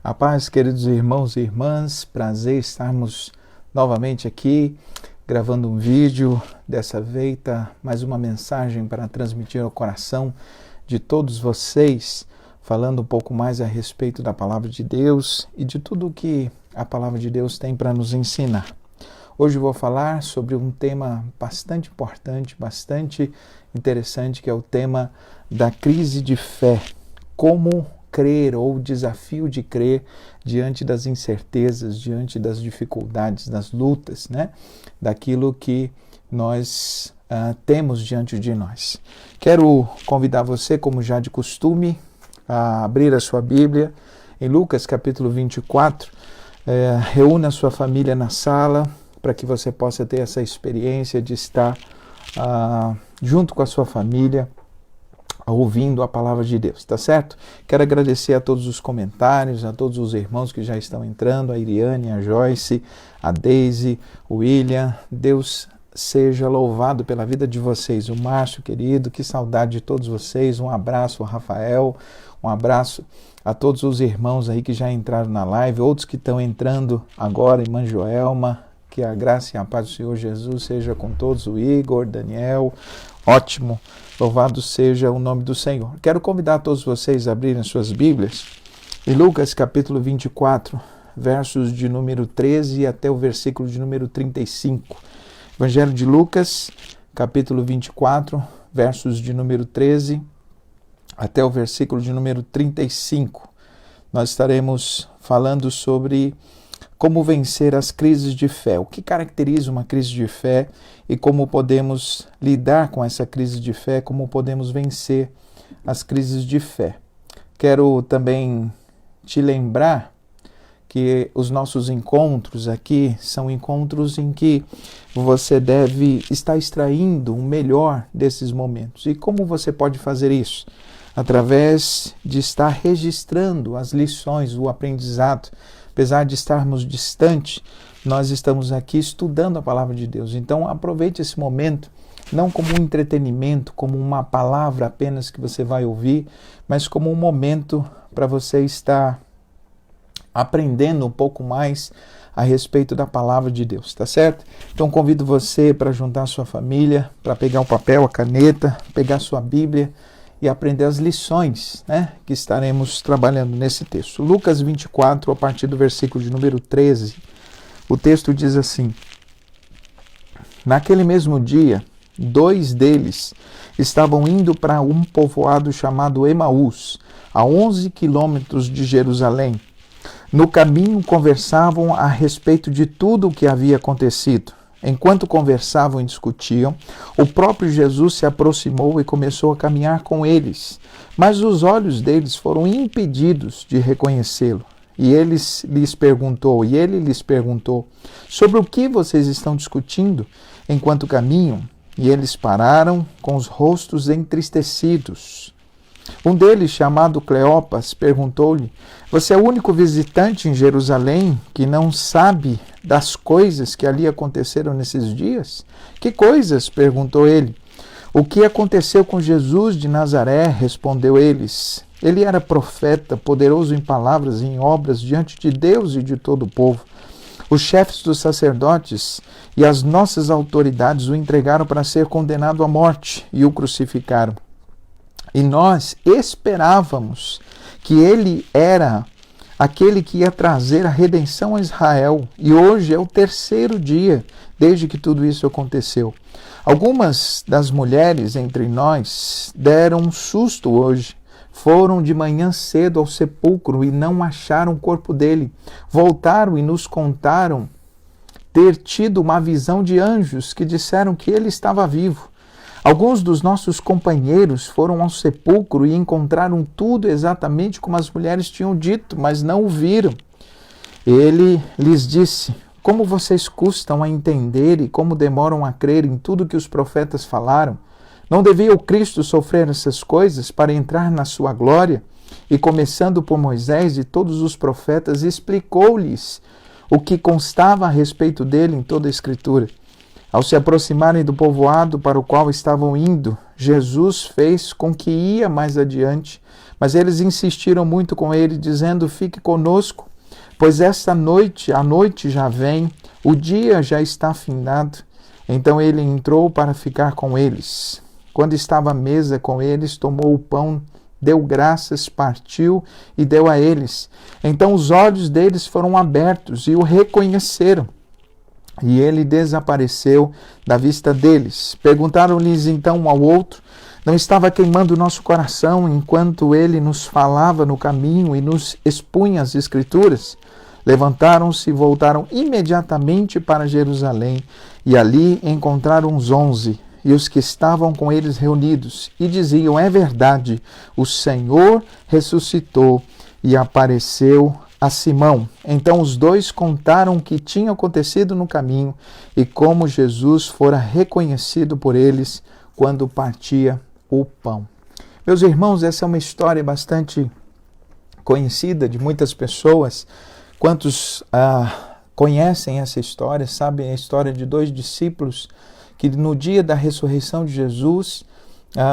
A paz, queridos irmãos e irmãs, prazer estarmos novamente aqui, gravando um vídeo, dessa feita mais uma mensagem para transmitir ao coração de todos vocês, falando um pouco mais a respeito da Palavra de Deus e de tudo o que a Palavra de Deus tem para nos ensinar. Hoje eu vou falar sobre um tema bastante importante, bastante interessante, que é o tema da crise de fé. Como crer, ou o desafio de crer diante das incertezas, diante das dificuldades, das lutas, daquilo que nós temos diante de nós. Quero convidar você, como já de costume, a abrir a sua Bíblia em Lucas capítulo 24, reúna a sua família na sala, para que você possa ter essa experiência de estar junto com a sua família, ouvindo a palavra de Deus, tá certo? Quero agradecer a todos os comentários, a todos os irmãos que já estão entrando, a Iriane, a Joyce, a Deise, o William. Deus seja louvado pela vida de vocês. O Márcio, querido, que saudade de todos vocês. Um abraço ao Rafael, um abraço a todos os irmãos aí que já entraram na live, outros que estão entrando agora, irmã Joelma. Que a graça e a paz do Senhor Jesus seja com todos, o Igor, Daniel, ótimo, louvado seja o nome do Senhor. Quero convidar todos vocês a abrirem suas Bíblias em Lucas capítulo 24, versos de número 13 até o versículo de número 35. Evangelho de Lucas, capítulo 24, versos de número 13 até o versículo de número 35. Nós estaremos falando sobre como vencer as crises de fé, o que caracteriza uma crise de fé e como podemos lidar com essa crise de fé, como podemos vencer as crises de fé. Quero também te lembrar que os nossos encontros aqui são encontros em que você deve estar extraindo o melhor desses momentos. E como você pode fazer isso? Através de estar registrando as lições, o aprendizado. Apesar de estarmos distantes, nós estamos aqui estudando a palavra de Deus. Então aproveite esse momento, não como um entretenimento, como uma palavra apenas que você vai ouvir, mas como um momento para você estar aprendendo um pouco mais a respeito da palavra de Deus, tá certo? Então convido você para juntar a sua família, para pegar o papel, a caneta, pegar a sua Bíblia e aprender as lições, que estaremos trabalhando nesse texto. Lucas 24, a partir do versículo de número 13, o texto diz assim: Naquele mesmo dia, 2 deles estavam indo para um povoado chamado Emaús, a 11 quilômetros de Jerusalém. No caminho conversavam a respeito de tudo o que havia acontecido. Enquanto conversavam e discutiam, o próprio Jesus se aproximou e começou a caminhar com eles. Mas os olhos deles foram impedidos de reconhecê-lo. E ele lhes perguntou, sobre o que vocês estão discutindo enquanto caminham? E eles pararam com os rostos entristecidos. Um deles, chamado Cleopas, perguntou-lhe: Você é o único visitante em Jerusalém que não sabe das coisas que ali aconteceram nesses dias? Que coisas? Perguntou ele. O que aconteceu com Jesus de Nazaré? Respondeu eles. Ele era profeta, poderoso em palavras e em obras diante de Deus e de todo o povo. Os chefes dos sacerdotes e as nossas autoridades o entregaram para ser condenado à morte e o crucificaram. E nós esperávamos que ele era aquele que ia trazer a redenção a Israel. E hoje é o 3º dia desde que tudo isso aconteceu. Algumas das mulheres entre nós deram um susto hoje. Foram de manhã cedo ao sepulcro e não acharam o corpo dele. Voltaram e nos contaram ter tido uma visão de anjos que disseram que ele estava vivo. Alguns dos nossos companheiros foram ao sepulcro e encontraram tudo exatamente como as mulheres tinham dito, mas não o viram. Ele lhes disse: Como vocês custam a entender e como demoram a crer em tudo que os profetas falaram? Não devia o Cristo sofrer essas coisas para entrar na sua glória? E começando por Moisés e todos os profetas, explicou-lhes o que constava a respeito dele em toda a Escritura. Ao se aproximarem do povoado para o qual estavam indo, Jesus fez com que ia mais adiante, Mas eles insistiram muito com ele, dizendo: fique conosco, pois esta noite, a noite já vem, o dia já está findado. Então ele entrou para ficar com eles. Quando estava à mesa com eles, tomou o pão, deu graças, partiu e deu a eles. Então os olhos deles foram abertos e o reconheceram. E ele desapareceu da vista deles. Perguntaram-lhes então um ao outro: não estava queimando o nosso coração enquanto ele nos falava no caminho e nos expunha as Escrituras? Levantaram-se e voltaram imediatamente para Jerusalém, e ali encontraram os 11 e os que estavam com eles reunidos, e diziam: é verdade, o Senhor ressuscitou e apareceu a Simão. Então os dois contaram o que tinha acontecido no caminho e como Jesus fora reconhecido por eles quando partia o pão. Meus irmãos, essa é uma história bastante conhecida de muitas pessoas. Quantos conhecem essa história, sabem a história de 2 discípulos que no dia da ressurreição de Jesus,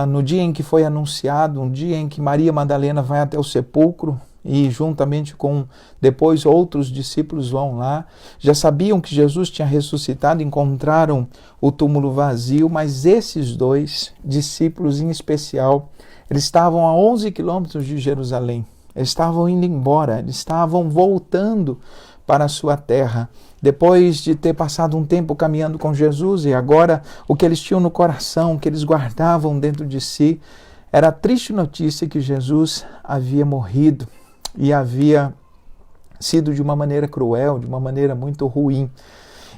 no dia em que foi anunciado, um dia em que Maria Madalena vai até o sepulcro e juntamente com depois outros discípulos vão lá, já sabiam que Jesus tinha ressuscitado, encontraram o túmulo vazio, mas esses 2 discípulos em especial, eles estavam a 11 quilômetros de Jerusalém. Eles estavam indo embora, eles estavam voltando para a sua terra, depois de ter passado um tempo caminhando com Jesus, e agora o que eles tinham no coração, o que eles guardavam dentro de si, era a triste notícia que Jesus havia morrido e havia sido de uma maneira cruel, de uma maneira muito ruim.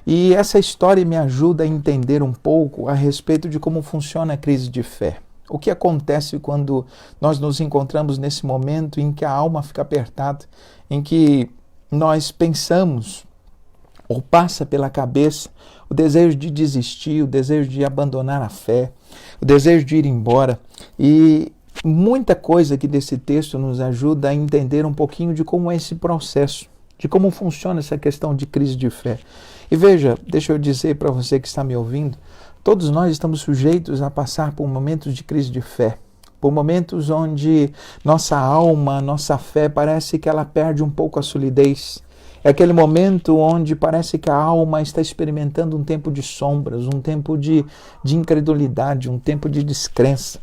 E essa história me ajuda a entender um pouco a respeito de como funciona a crise de fé. O que acontece quando nós nos encontramos nesse momento em que a alma fica apertada, em que nós pensamos ou passa pela cabeça o desejo de desistir, o desejo de abandonar a fé, o desejo de ir embora. E muita coisa aqui desse texto nos ajuda a entender um pouquinho de como é esse processo, de como funciona essa questão de crise de fé. E veja, deixa eu dizer para você que está me ouvindo, todos nós estamos sujeitos a passar por momentos de crise de fé, por momentos onde nossa alma, nossa fé parece que ela perde um pouco a solidez. É aquele momento onde parece que a alma está experimentando um tempo de sombras, um tempo de incredulidade, um tempo de descrença.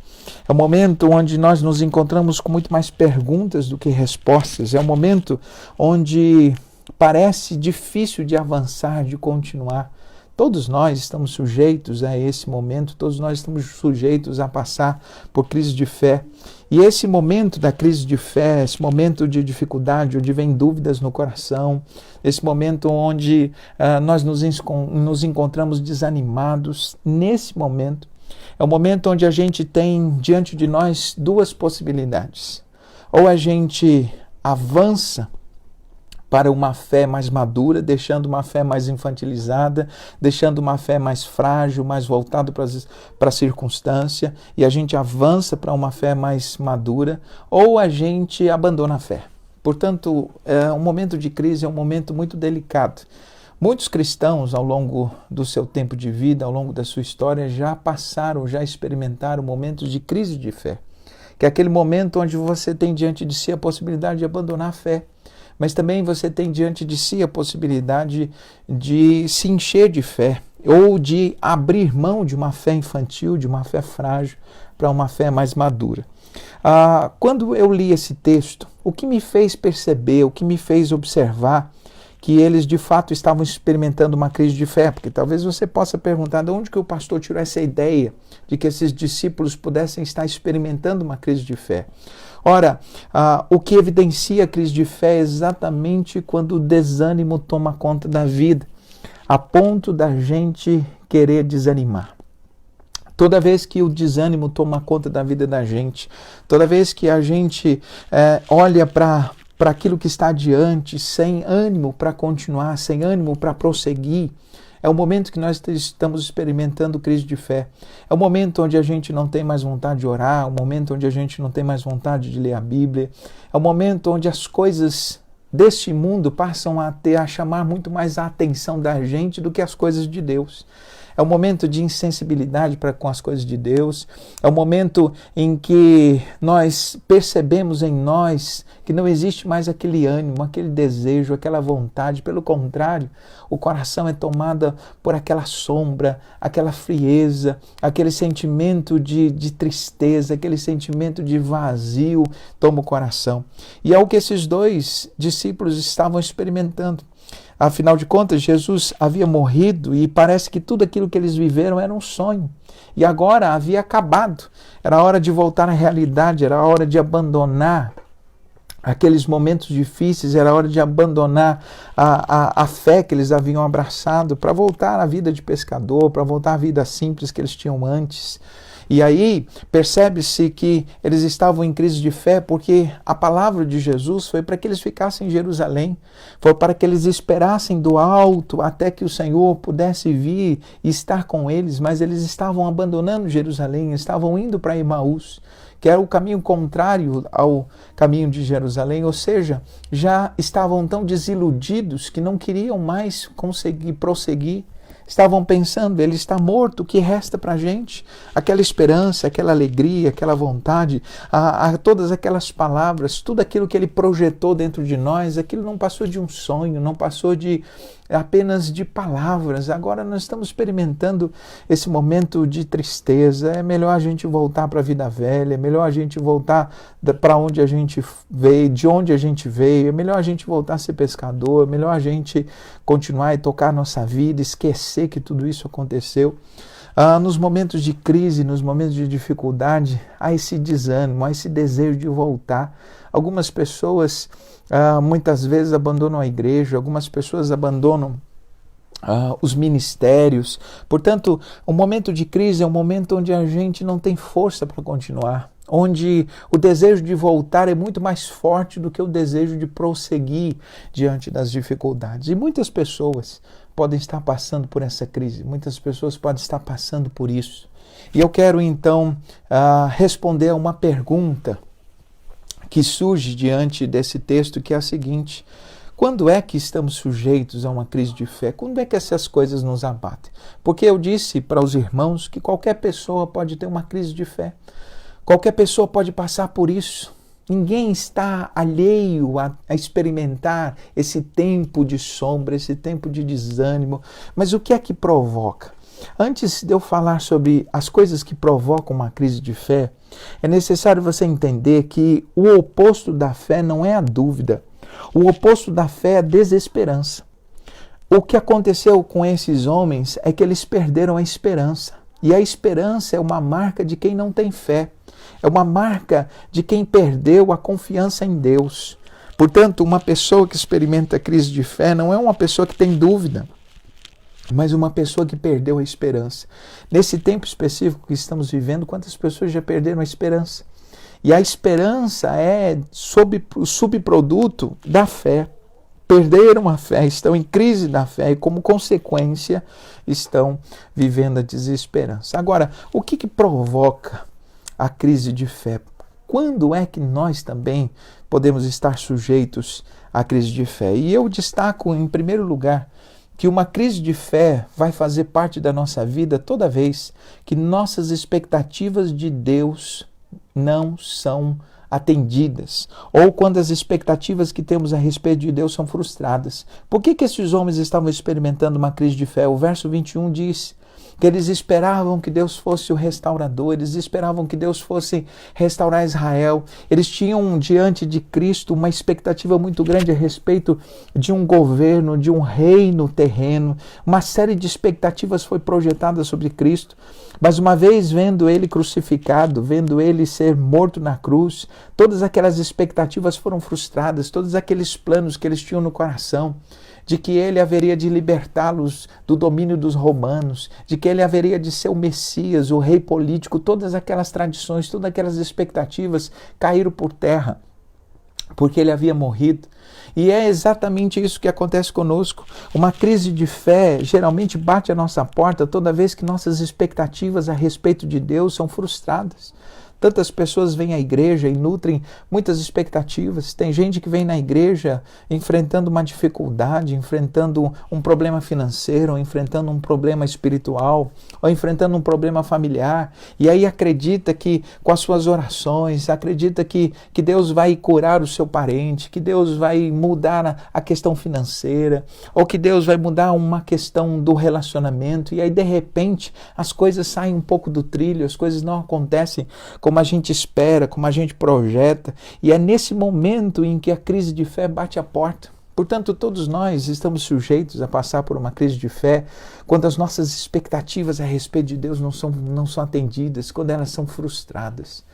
É um momento onde nós nos encontramos com muito mais perguntas do que respostas. É um momento onde parece difícil de avançar, de continuar. Todos nós estamos sujeitos a esse momento, todos nós estamos sujeitos a passar por crise de fé. E esse momento da crise de fé, esse momento de dificuldade, onde vem dúvidas no coração, esse momento onde nós nos encontramos desanimados, nesse momento, é o momento onde a gente tem diante de nós 2 possibilidades. Ou a gente avança para uma fé mais madura, deixando uma fé mais infantilizada, deixando uma fé mais frágil, mais voltada para a circunstância, e a gente avança para uma fé mais madura, ou a gente abandona a fé. Portanto, um momento de crise é um momento muito delicado. Muitos cristãos, ao longo do seu tempo de vida, ao longo da sua história, já passaram, já experimentaram momentos de crise de fé, que é aquele momento onde você tem diante de si a possibilidade de abandonar a fé, mas também você tem diante de si a possibilidade de se encher de fé ou de abrir mão de uma fé infantil, de uma fé frágil, para uma fé mais madura. Quando eu li esse texto, o que me fez perceber, o que me fez observar que eles de fato estavam experimentando uma crise de fé, porque talvez você possa perguntar de onde que o pastor tirou essa ideia de que esses discípulos pudessem estar experimentando uma crise de fé. Ora, o que evidencia a crise de fé é exatamente quando o desânimo toma conta da vida, a ponto da gente querer desanimar. Toda vez que o desânimo toma conta da vida da gente, toda vez que a gente olha para aquilo que está adiante, sem ânimo para continuar, sem ânimo para prosseguir, é o momento que nós estamos experimentando crise de fé. É o momento onde a gente não tem mais vontade de orar, é o momento onde a gente não tem mais vontade de ler a Bíblia, é o momento onde as coisas deste mundo passam a chamar muito mais a atenção da gente do que as coisas de Deus. é um momento de insensibilidade para com as coisas de Deus, é um momento em que nós percebemos em nós que não existe mais aquele ânimo, aquele desejo, aquela vontade. Pelo contrário, o coração é tomado por aquela sombra, aquela frieza, aquele sentimento de tristeza, aquele sentimento de vazio toma o coração. E é o que esses dois discípulos estavam experimentando. Afinal de contas, Jesus havia morrido e parece que tudo aquilo que eles viveram era um sonho. E agora havia acabado. Era hora de voltar à realidade, era hora de abandonar aqueles momentos difíceis, era hora de abandonar a fé que eles haviam abraçado para voltar à vida de pescador, para voltar à vida simples que eles tinham antes. E aí percebe-se que eles estavam em crise de fé porque a palavra de Jesus foi para que eles ficassem em Jerusalém, foi para que eles esperassem do alto até que o Senhor pudesse vir e estar com eles, mas eles estavam abandonando Jerusalém, estavam indo para Emaús, que era o caminho contrário ao caminho de Jerusalém, ou seja, já estavam tão desiludidos que não queriam mais conseguir prosseguir. Estavam pensando, ele está morto, o que resta para a gente? Aquela esperança, aquela alegria, aquela vontade, todas aquelas palavras, tudo aquilo que ele projetou dentro de nós, aquilo não passou de um sonho, não passou de apenas de palavras. Agora nós estamos experimentando esse momento de tristeza. É melhor a gente voltar para a vida velha, é melhor a gente voltar para onde a gente veio, de onde a gente veio, é melhor a gente voltar a ser pescador, é melhor a gente continuar e tocar a nossa vida, esquecer que tudo isso aconteceu. Nos momentos de crise, nos momentos de dificuldade, há esse desânimo, há esse desejo de voltar. Algumas pessoas muitas vezes abandonam a igreja, algumas pessoas abandonam os ministérios. Portanto, o momento de crise é um momento onde a gente não tem força para continuar, onde o desejo de voltar é muito mais forte do que o desejo de prosseguir diante das dificuldades. E muitas pessoas podem estar passando por essa crise, muitas pessoas podem estar passando por isso. E eu quero então responder a uma pergunta que surge diante desse texto, que é a seguinte: quando é que estamos sujeitos a uma crise de fé? Quando é que essas coisas nos abatem? Porque eu disse para os irmãos que qualquer pessoa pode ter uma crise de fé. Qualquer pessoa pode passar por isso. Ninguém está alheio a experimentar esse tempo de sombra, esse tempo de desânimo. Mas o que é que provoca? Antes de eu falar sobre as coisas que provocam uma crise de fé, é necessário você entender que o oposto da fé não é a dúvida. O oposto da fé é a desesperança. O que aconteceu com esses homens é que eles perderam a esperança. E a esperança é uma marca de quem não tem fé. É uma marca de quem perdeu a confiança em Deus. Portanto, uma pessoa que experimenta crise de fé não é uma pessoa que tem dúvida, mas uma pessoa que perdeu a esperança. Nesse tempo específico que estamos vivendo, quantas pessoas já perderam a esperança? E a esperança é o subproduto da fé. Perderam a fé, estão em crise da fé e, como consequência, estão vivendo a desesperança. Agora, o que provoca a crise de fé? Quando é que nós também podemos estar sujeitos à crise de fé? E eu destaco, em primeiro lugar, que uma crise de fé vai fazer parte da nossa vida toda vez que nossas expectativas de Deus não são atendidas, ou quando as expectativas que temos a respeito de Deus são frustradas. Por que esses homens estavam experimentando uma crise de fé? O verso 21 diz que eles esperavam que Deus fosse o restaurador, eles esperavam que Deus fosse restaurar Israel, eles tinham diante de Cristo uma expectativa muito grande a respeito de um governo, de um reino terreno. Uma série de expectativas foi projetada sobre Cristo, mas uma vez vendo ele crucificado, vendo ele ser morto na cruz, todas aquelas expectativas foram frustradas, todos aqueles planos que eles tinham no coração, de que ele haveria de libertá-los do domínio dos romanos, de que ele haveria de ser o Messias, o rei político, todas aquelas tradições, todas aquelas expectativas caíram por terra, porque ele havia morrido. E é exatamente isso que acontece conosco. Uma crise de fé geralmente bate à nossa porta toda vez que nossas expectativas a respeito de Deus são frustradas. Tantas pessoas vêm à igreja e nutrem muitas expectativas. Tem gente que vem na igreja enfrentando uma dificuldade, enfrentando um problema financeiro, ou enfrentando um problema espiritual, ou enfrentando um problema familiar, e aí acredita que com as suas orações, acredita que Deus vai curar o seu parente, que Deus vai mudar a questão financeira, ou que Deus vai mudar uma questão do relacionamento, e aí de repente as coisas saem um pouco do trilho, as coisas não acontecem como a gente espera, como a gente projeta, e é nesse momento em que a crise de fé bate a porta. Portanto, todos nós estamos sujeitos a passar por uma crise de fé quando as nossas expectativas a respeito de Deus não são atendidas, quando elas são frustradas.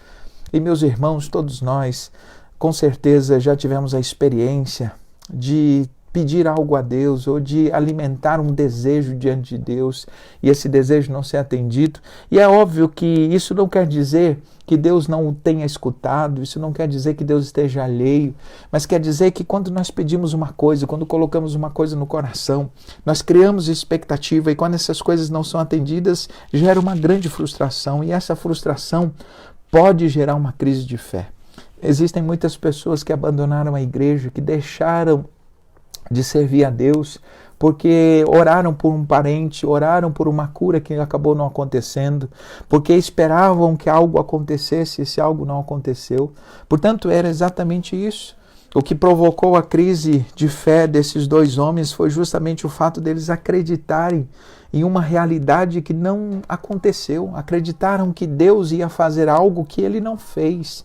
E meus irmãos, todos nós, com certeza, já tivemos a experiência de pedir algo a Deus ou de alimentar um desejo diante de Deus e esse desejo não ser atendido. E é óbvio que isso não quer dizer que Deus não o tenha escutado, isso não quer dizer que Deus esteja alheio, mas quer dizer que quando nós pedimos uma coisa, quando colocamos uma coisa no coração, nós criamos expectativa e quando essas coisas não são atendidas, gera uma grande frustração e essa frustração pode gerar uma crise de fé. Existem muitas pessoas que abandonaram a igreja, que deixaram de servir a Deus, porque oraram por um parente, oraram por uma cura que acabou não acontecendo, porque esperavam que algo acontecesse e esse algo não aconteceu. Portanto, era exatamente isso. O que provocou a crise de fé desses dois homens foi justamente o fato deles acreditarem em uma realidade que não aconteceu. Acreditaram que Deus ia fazer algo que ele não fez.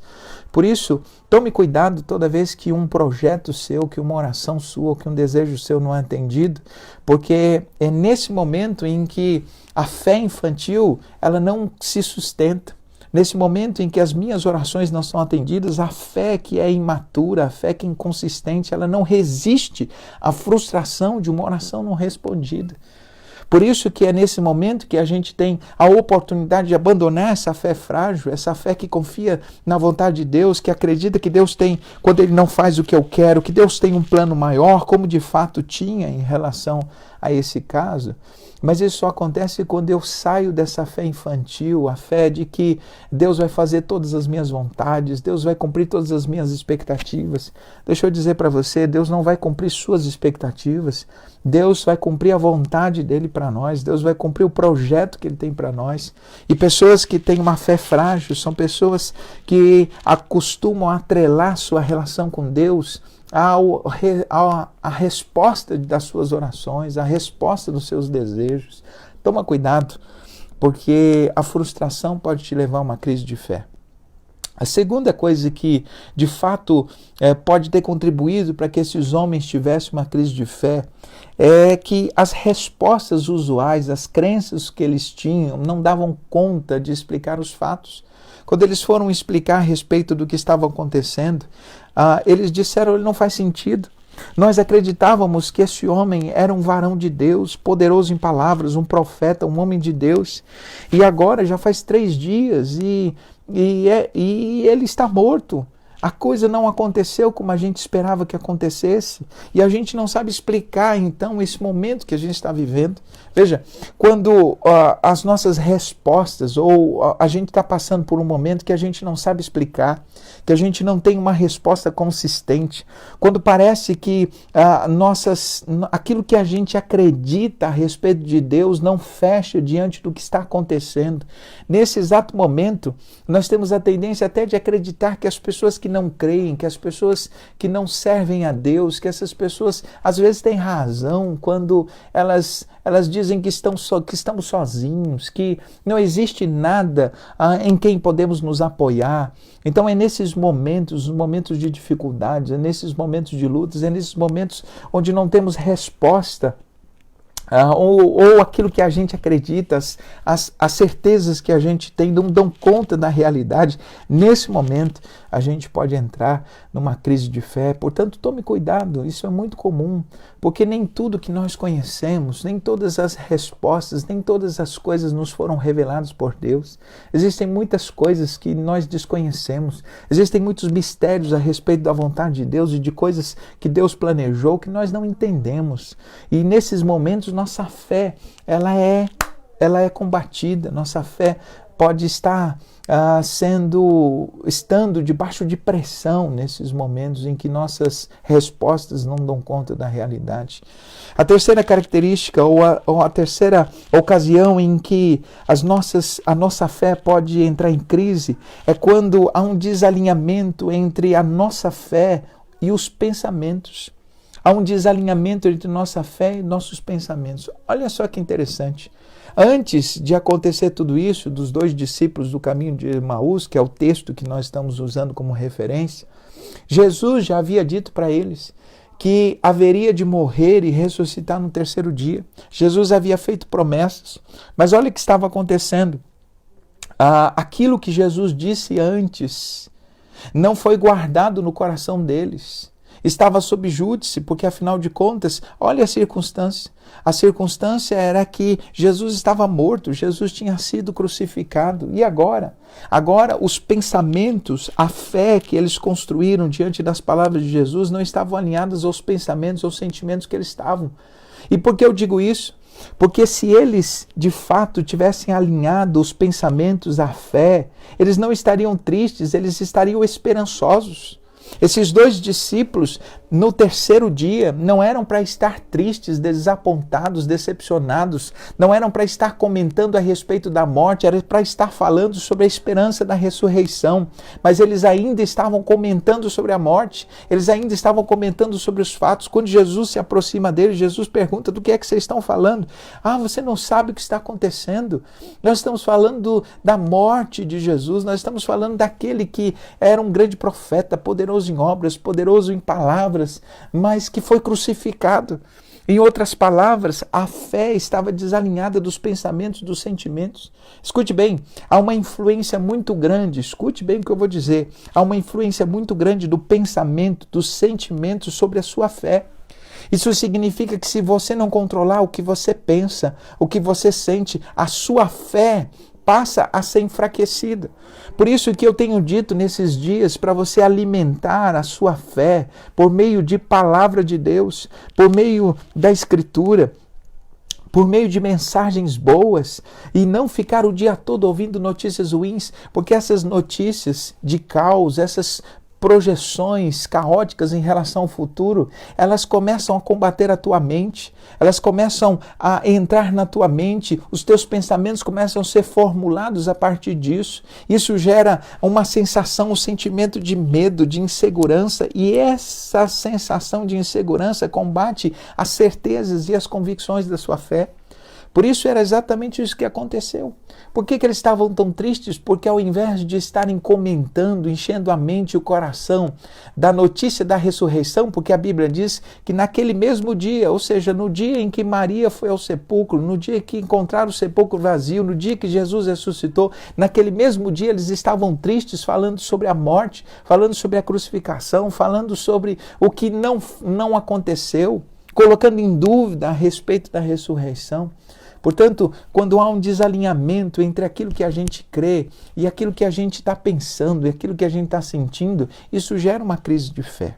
Por isso, tome cuidado toda vez que um projeto seu, que uma oração sua, que um desejo seu não é atendido, porque é nesse momento em que a fé infantil ela não se sustenta. Nesse momento em que as minhas orações não são atendidas, a fé que é imatura, a fé que é inconsistente, ela não resiste à frustração de uma oração não respondida. Por isso que é nesse momento que a gente tem a oportunidade de abandonar essa fé frágil, essa fé que confia na vontade de Deus, que acredita que Deus tem, quando Ele não faz o que eu quero, que Deus tem um plano maior, como de fato tinha em relação a esse caso. Mas isso só acontece quando eu saio dessa fé infantil, a fé de que Deus vai fazer todas as minhas vontades, Deus vai cumprir todas as minhas expectativas. Deixa eu dizer para você, Deus não vai cumprir suas expectativas, Deus vai cumprir a vontade dele para nós, Deus vai cumprir o projeto que ele tem para nós. E pessoas que têm uma fé frágil são pessoas que acostumam a atrelar sua relação com Deus a resposta das suas orações, a resposta dos seus desejos. Toma cuidado, porque a frustração pode te levar a uma crise de fé. A segunda coisa que, de fato, pode ter contribuído para que esses homens tivessem uma crise de fé é que as respostas usuais, as crenças que eles tinham, não davam conta de explicar os fatos. Quando eles foram explicar a respeito do que estava acontecendo, eles disseram, ele não faz sentido. Nós acreditávamos que esse homem era um varão de Deus, poderoso em palavras, um profeta, um homem de Deus. E agora já faz 3 dias e ele está morto. A coisa não aconteceu como a gente esperava que acontecesse. E a gente não sabe explicar, então, esse momento que a gente está vivendo. Veja, quando as nossas respostas, ou a gente está passando por um momento que a gente não sabe explicar, que a gente não tem uma resposta consistente, quando parece que aquilo que a gente acredita a respeito de Deus não fecha diante do que está acontecendo, nesse exato momento, nós temos a tendência até de acreditar que as pessoas que não creem, que as pessoas que não servem a Deus, que essas pessoas às vezes têm razão quando elas dizem que estamos sozinhos, que não existe nada em quem podemos nos apoiar. Então é nesses momentos, os momentos de dificuldades, é nesses momentos de lutas, é nesses momentos onde não temos resposta, ou aquilo que a gente acredita, as certezas que a gente tem não dão conta da realidade. Nesse momento a gente pode entrar numa crise de fé. Portanto, tome cuidado, isso é muito comum, porque nem tudo que nós conhecemos, nem todas as respostas, nem todas as coisas nos foram reveladas por Deus. Existem muitas coisas que nós desconhecemos, existem muitos mistérios a respeito da vontade de Deus e de coisas que Deus planejou que nós não entendemos. E nesses momentos nossa fé ela é combatida, nossa fé pode estar estando debaixo de pressão nesses momentos em que nossas respostas não dão conta da realidade. A terceira característica, ou a terceira ocasião em que a nossa fé pode entrar em crise, é quando há um desalinhamento entre a nossa fé e os pensamentos. Há um desalinhamento entre nossa fé e nossos pensamentos. Olha só que interessante. Antes de acontecer tudo isso, dos 2 discípulos do caminho de Emaús, que é o texto que nós estamos usando como referência, Jesus já havia dito para eles que haveria de morrer e ressuscitar no 3º dia. Jesus havia feito promessas, mas olha o que estava acontecendo. Aquilo que Jesus disse antes não foi guardado no coração deles. Estava sob júdice, porque afinal de contas, olha a circunstância. A circunstância era que Jesus estava morto, Jesus tinha sido crucificado. E agora? Agora os pensamentos, a fé que eles construíram diante das palavras de Jesus não estavam alinhadas aos pensamentos, aos sentimentos que eles estavam. E por que eu digo isso? Porque se eles, de fato, tivessem alinhado os pensamentos à fé, eles não estariam tristes, eles estariam esperançosos. Esses 2 discípulos, no 3º dia, não eram para estar tristes, desapontados, decepcionados, não eram para estar comentando a respeito da morte, era para estar falando sobre a esperança da ressurreição. Mas eles ainda estavam comentando sobre a morte, eles ainda estavam comentando sobre os fatos. Quando Jesus se aproxima deles, Jesus pergunta: do que é que vocês estão falando? Você não sabe o que está acontecendo? Nós estamos falando da morte de Jesus, nós estamos falando daquele que era um grande profeta, poderoso em obras, poderoso em palavras, mas que foi crucificado. Em outras palavras, a fé estava desalinhada dos pensamentos, dos sentimentos. Escute bem, há uma influência muito grande, escute bem o que eu vou dizer, há uma influência muito grande do pensamento, dos sentimentos sobre a sua fé. Isso significa que se você não controlar o que você pensa, o que você sente, a sua fé passa a ser enfraquecida. Por isso que eu tenho dito nesses dias para você alimentar a sua fé por meio de palavra de Deus, por meio da Escritura, por meio de mensagens boas, e não ficar o dia todo ouvindo notícias ruins, porque essas notícias de caos, essas projeções caóticas em relação ao futuro, elas começam a combater a tua mente, elas começam a entrar na tua mente, os teus pensamentos começam a ser formulados a partir disso. Isso gera uma sensação, um sentimento de medo, de insegurança, e essa sensação de insegurança combate as certezas e as convicções da sua fé. Por isso era exatamente isso que aconteceu. Por que eles estavam tão tristes? Porque ao invés de estarem comentando, enchendo a mente e o coração da notícia da ressurreição, porque a Bíblia diz que naquele mesmo dia, ou seja, no dia em que Maria foi ao sepulcro, no dia que encontraram o sepulcro vazio, no dia que Jesus ressuscitou, naquele mesmo dia eles estavam tristes, falando sobre a morte, falando sobre a crucificação, falando sobre o que não aconteceu, colocando em dúvida a respeito da ressurreição. Portanto, quando há um desalinhamento entre aquilo que a gente crê e aquilo que a gente está pensando e aquilo que a gente está sentindo, isso gera uma crise de fé.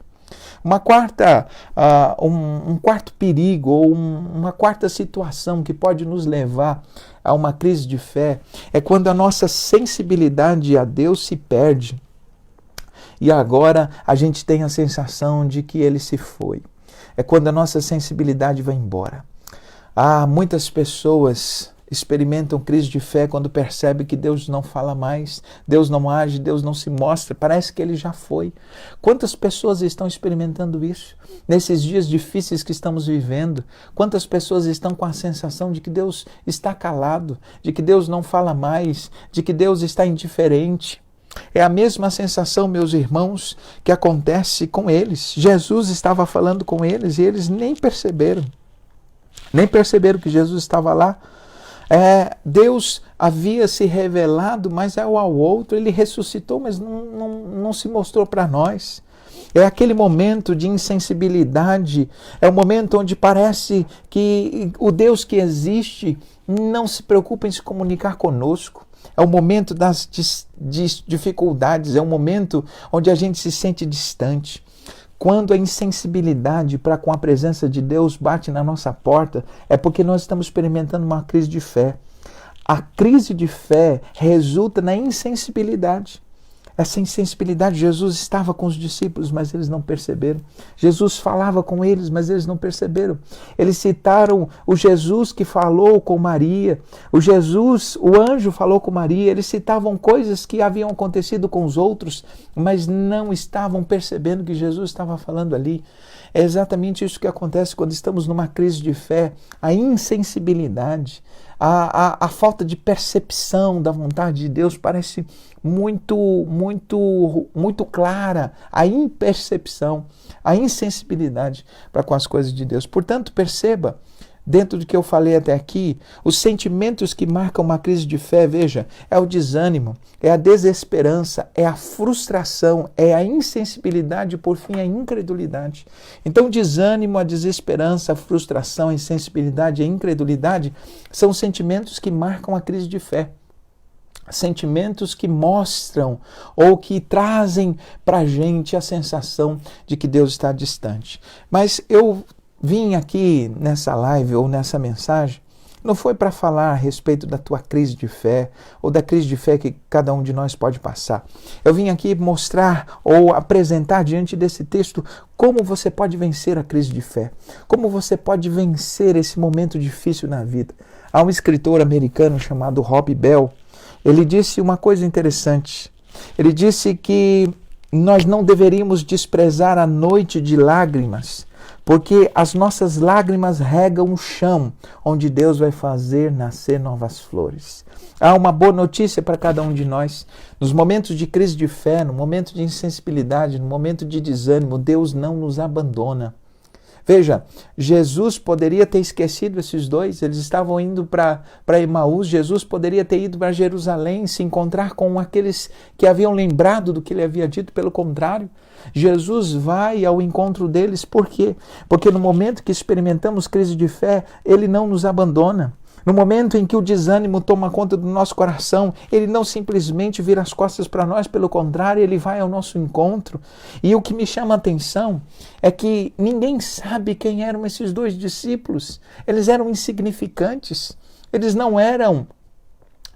Um quarto perigo ou uma quarta situação que pode nos levar a uma crise de fé é quando a nossa sensibilidade a Deus se perde e agora a gente tem a sensação de que Ele se foi. É quando a nossa sensibilidade vai embora. Muitas pessoas experimentam crise de fé quando percebem que Deus não fala mais, Deus não age, Deus não se mostra, parece que Ele já foi. Quantas pessoas estão experimentando isso nesses dias difíceis que estamos vivendo? Quantas pessoas estão com a sensação de que Deus está calado, de que Deus não fala mais, de que Deus está indiferente? É a mesma sensação, meus irmãos, que acontece com eles. Jesus estava falando com eles e eles nem perceberam. Nem perceberam que Jesus estava lá. Deus havia se revelado, mas ao outro ele ressuscitou, mas não se mostrou para nós. É aquele momento de insensibilidade, é o momento onde parece que o Deus que existe não se preocupa em se comunicar conosco. É o momento das dificuldades, é o momento onde a gente se sente distante. Quando a insensibilidade para com a presença de Deus bate na nossa porta, é porque nós estamos experimentando uma crise de fé. A crise de fé resulta na insensibilidade. Essa insensibilidade, Jesus estava com os discípulos, mas eles não perceberam. Jesus falava com eles, mas eles não perceberam. Eles citaram o Jesus que falou com Maria, o anjo falou com Maria, eles citavam coisas que haviam acontecido com os outros, mas não estavam percebendo que Jesus estava falando ali. É exatamente isso que acontece quando estamos numa crise de fé, a insensibilidade, a falta de percepção da vontade de Deus parece muito clara, a impercepção, a insensibilidade para com as coisas de Deus. Portanto, perceba, dentro do que eu falei até aqui, os sentimentos que marcam uma crise de fé, veja, é o desânimo, é a desesperança, é a frustração, é a insensibilidade e, por fim, a incredulidade. Então, o desânimo, a desesperança, a frustração, a insensibilidade e a incredulidade são sentimentos que marcam a crise de fé. Sentimentos que mostram ou que trazem para a gente a sensação de que Deus está distante. Mas eu vim aqui nessa live ou nessa mensagem, não foi para falar a respeito da tua crise de fé ou da crise de fé que cada um de nós pode passar. Eu vim aqui mostrar ou apresentar diante desse texto como você pode vencer a crise de fé, como você pode vencer esse momento difícil na vida. Há um escritor americano chamado Rob Bell. Ele disse uma coisa interessante. Ele disse que nós não deveríamos desprezar a noite de lágrimas, porque as nossas lágrimas regam o chão, onde Deus vai fazer nascer novas flores. Há uma boa notícia para cada um de nós. Nos momentos de crise de fé, no momento de insensibilidade, no momento de desânimo, Deus não nos abandona. Veja, Jesus poderia ter esquecido esses dois, eles estavam indo para Emaús, Jesus poderia ter ido para Jerusalém, se encontrar com aqueles que haviam lembrado do que ele havia dito, pelo contrário, Jesus vai ao encontro deles, por quê? Porque no momento que experimentamos crise de fé, ele não nos abandona. No momento em que o desânimo toma conta do nosso coração, ele não simplesmente vira as costas para nós, pelo contrário, ele vai ao nosso encontro. E o que me chama a atenção é que ninguém sabe quem eram esses dois discípulos. Eles eram insignificantes, eles não eram